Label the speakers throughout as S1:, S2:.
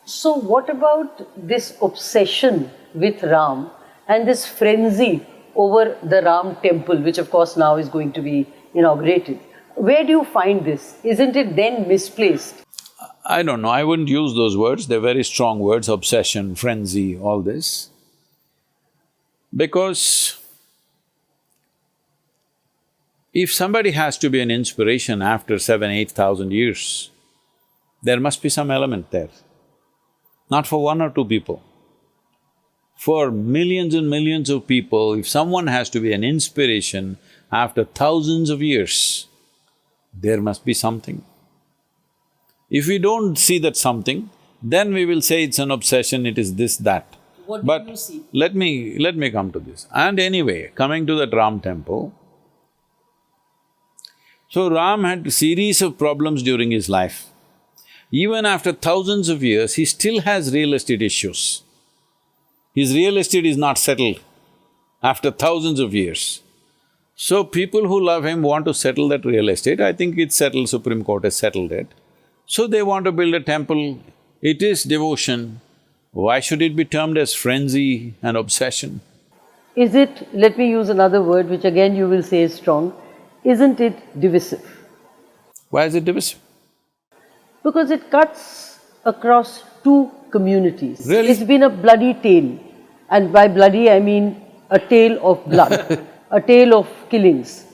S1: So what about this obsession with Ram and this frenzy over the Ram temple, which of course now is going to be inaugurated? Where do you find this? Isn't it then misplaced?
S2: I don't know, I wouldn't use those words, they're very strong words, obsession, frenzy, all this. Because if somebody has to be an inspiration after 7,000–8,000 years, there must be some element there. Not for one or two people. For millions and millions of people, if someone has to be an inspiration after thousands of years, there must be something. If we don't see that something, then we will say it's an obsession, it is this, that.
S1: What do you see?
S2: Let me come to this. And anyway, coming to that Ram temple, so Ram had a series of problems during his life. Even after thousands of years, he still has real estate issues. His real estate is not settled after thousands of years. So people who love him want to settle that real estate. I think it's settled, Supreme Court has settled it. So they want to build a temple. It is devotion. Why should it be termed as frenzy and obsession?
S1: Is it, let me use another word which again you will say is strong, isn't it divisive?
S2: Why is it divisive?
S1: Because it cuts across two communities.
S2: Really?
S1: It's been a bloody tale, and by bloody I mean a tale of blood, a tale of killings,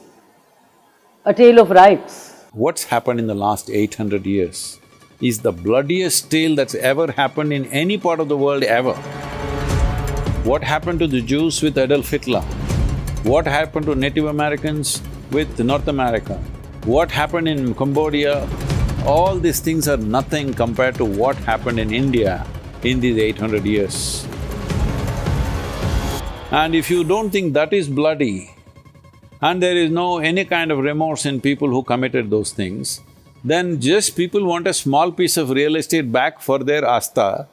S1: a tale of riots.
S2: What's happened in the last 800 years is the bloodiest tale that's ever happened in any part of the world ever. What happened to the Jews with Adolf Hitler? What happened to Native Americans with North America? What happened in Cambodia? All these things are nothing compared to what happened in India in these 800 years. And if you don't think that is bloody, and there is no any kind of remorse in people who committed those things, then just people want a small piece of real estate back for their asta,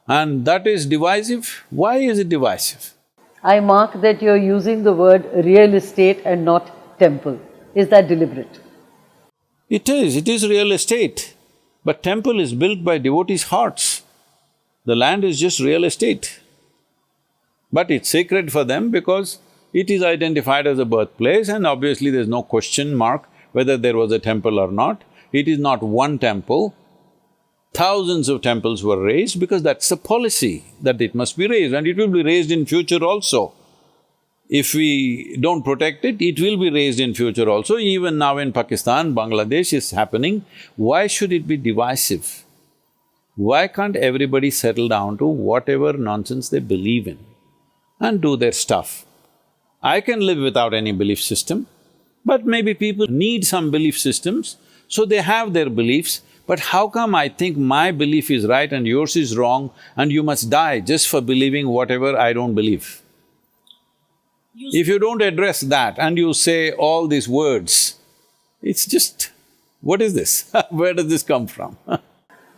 S2: and that is divisive. Why is it divisive?
S1: I mark that you're using the word real estate and not temple. Is that deliberate?
S2: It is real estate, but temple is built by devotees' hearts. The land is just real estate. But it's sacred for them because it is identified as a birthplace, and obviously there's no question mark whether there was a temple or not. It is not one temple. Thousands of temples were raised because that's the policy, that it must be raised, and it will be raised in future also. If we don't protect it, it will be raised in future also. Even now in Pakistan, Bangladesh is happening. Why should it be divisive? Why can't everybody settle down to whatever nonsense they believe in and do their stuff? I can live without any belief system, but maybe people need some belief systems, so they have their beliefs. But how come I think my belief is right and yours is wrong and you must die just for believing whatever I don't believe? If you don't address that and you say all these words, it's just, what is this? Where does this come from?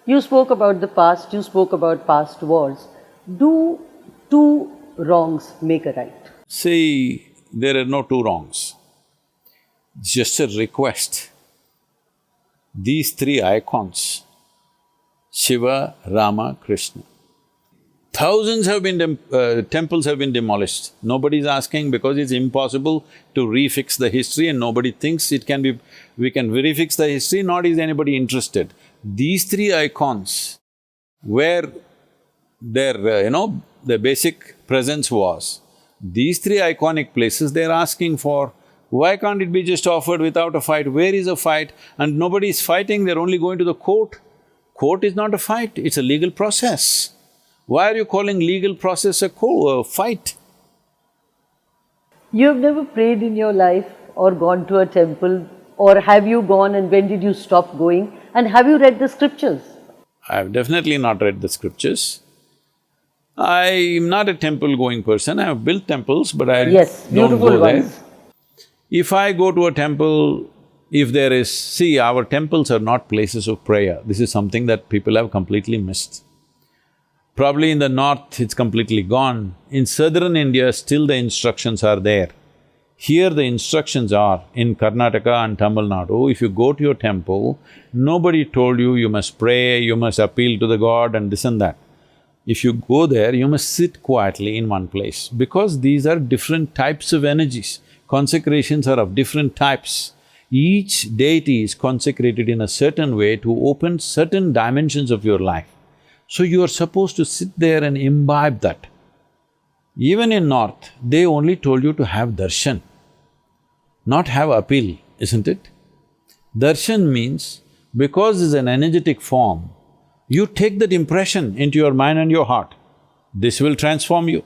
S1: You spoke about the past, you spoke about past wars. Do two wrongs make a right?
S2: See, there are no two wrongs. It's just a request. These three icons, Shiva, Rama, Krishna, thousands have been… temples have been demolished. Nobody's asking because it's impossible to refix the history, and nobody thinks it can be… we can refix the history, nor is anybody interested. These three icons, where their, their basic presence was, these three iconic places they're asking for, why can't it be just offered without a fight? Where is a fight? And nobody is fighting, they're only going to the court. Court is not a fight, it's a legal process. Why are you calling legal process a fight?
S1: You have never prayed in your life or gone to a temple, or have you gone and when did you stop going? And have you read the scriptures?
S2: I have definitely not read the scriptures. I'm not a temple-going person, I have built temples, but I don't go there. If I go to a temple, if there is… see, our temples are not places of prayer. This is something that people have completely missed. Probably in the north, it's completely gone. In southern India, still the instructions are there. Here the instructions are, in Karnataka and Tamil Nadu, if you go to your temple, nobody told you must pray, you must appeal to the god and this and that. If you go there, you must sit quietly in one place, because these are different types of energies. Consecrations are of different types. Each deity is consecrated in a certain way to open certain dimensions of your life. So you are supposed to sit there and imbibe that. Even in North, they only told you to have darshan, not have appeal, isn't it? Darshan means, because it's an energetic form, you take that impression into your mind and your heart. This will transform you.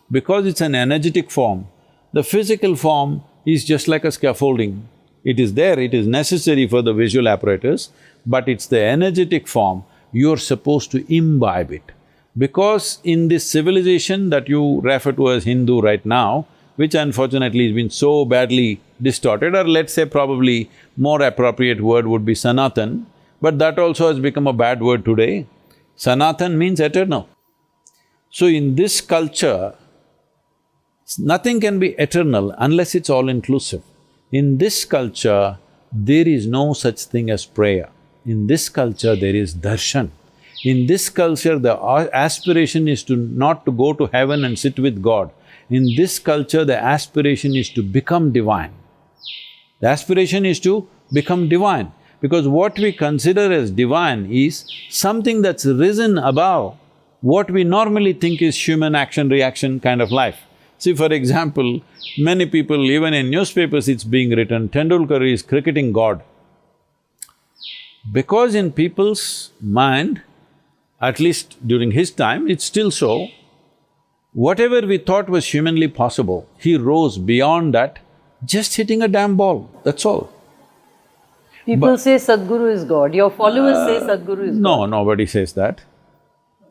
S2: Because it's an energetic form, the physical form is just like a scaffolding. It is there, it is necessary for the visual apparatus, but it's the energetic form, you're supposed to imbibe it. Because in this civilization that you refer to as Hindu right now, which unfortunately has been so badly distorted, or let's say probably more appropriate word would be Sanatan, but that also has become a bad word today. Sanatan means eternal. So in this culture, nothing can be eternal unless it's all-inclusive. In this culture, there is no such thing as prayer. In this culture, there is darshan. In this culture, the aspiration is not to go to heaven and sit with God. In this culture, the aspiration is to become divine. The aspiration is to become divine, because what we consider as divine is something that's risen above what we normally think is human action-reaction kind of life. See, for example, many people, even in newspapers it's being written, Tendulkar is cricketing God. Because in people's mind, at least during his time, it's still so, whatever we thought was humanly possible, he rose beyond that, just hitting a damn ball, that's all.
S1: People say Sadhguru is God, your followers say Sadhguru is God.
S2: No, nobody says that.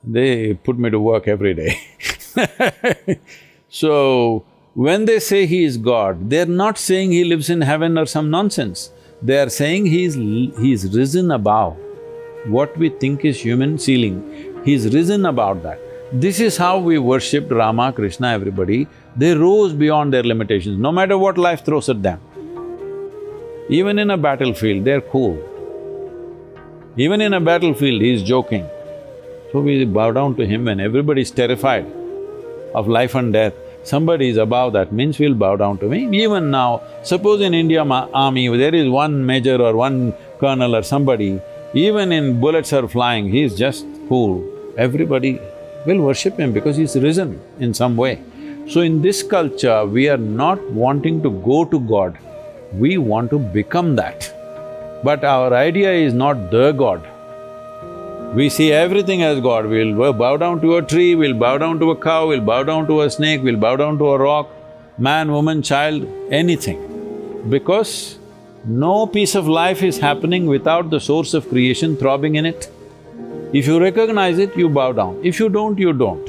S2: They put me to work every day. So, when they say he is God, they're not saying he lives in heaven or some nonsense. They are saying he's risen above what we think is human ceiling. He's risen above that. This is how we worshipped Rama, Krishna, everybody. They rose beyond their limitations, no matter what life throws at them. Even in a battlefield, they're cool. Even in a battlefield, he's joking. So we bow down to him when everybody's terrified of life and death. Somebody is above that, means we'll bow down to him. Even now, suppose in Indian army, there is one major or one colonel or somebody, even in bullets are flying, he's just cool. Everybody will worship him because he's risen in some way. So in this culture, we are not wanting to go to God, we want to become that. But our idea is not the God. We see everything as God. We'll bow down to a tree, we'll bow down to a cow, we'll bow down to a snake, we'll bow down to a rock, man, woman, child, anything. Because no piece of life is happening without the source of creation throbbing in it. If you recognize it, you bow down. If you don't, you don't.